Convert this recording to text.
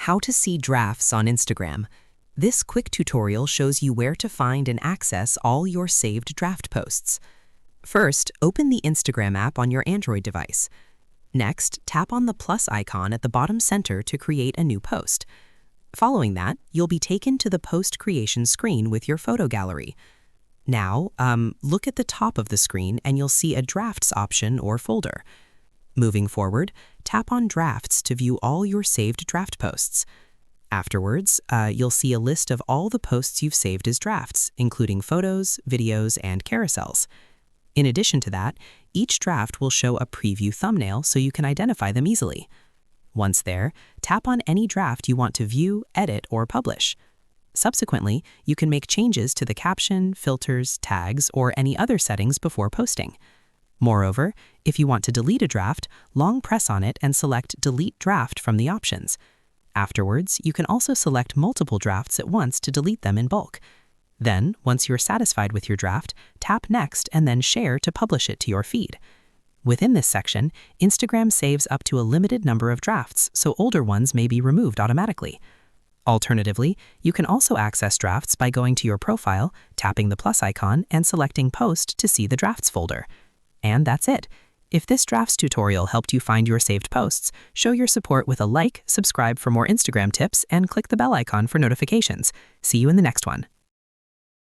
How to see drafts on Instagram. This quick tutorial shows you where to find and access all your saved draft posts. First, open the Instagram app on your Android device. Next, tap on the plus icon at the bottom center to create a new post. Following that, you'll be taken to the post creation screen with your photo gallery. Now, look at the top of the screen and you'll see a drafts option or folder. Moving forward, tap on Drafts to view all your saved draft posts. Afterwards, you'll see a list of all the posts you've saved as drafts, including photos, videos, and carousels. In addition to that, each draft will show a preview thumbnail so you can identify them easily. Once there, tap on any draft you want to view, edit, or publish. Subsequently, you can make changes to the caption, filters, tags, or any other settings before posting. Moreover, if you want to delete a draft, long press on it and select Delete Draft from the options. Afterwards, you can also select multiple drafts at once to delete them in bulk. Then, once you're satisfied with your draft, tap Next and then Share to publish it to your feed. Within this section, Instagram saves up to a limited number of drafts, so older ones may be removed automatically. Alternatively, you can also access drafts by going to your profile, tapping the plus icon, and selecting Post to see the Drafts folder. And that's it. If this drafts tutorial helped you find your saved posts, show your support with a like, subscribe for more Instagram tips, and click the bell icon for notifications. See you in the next one.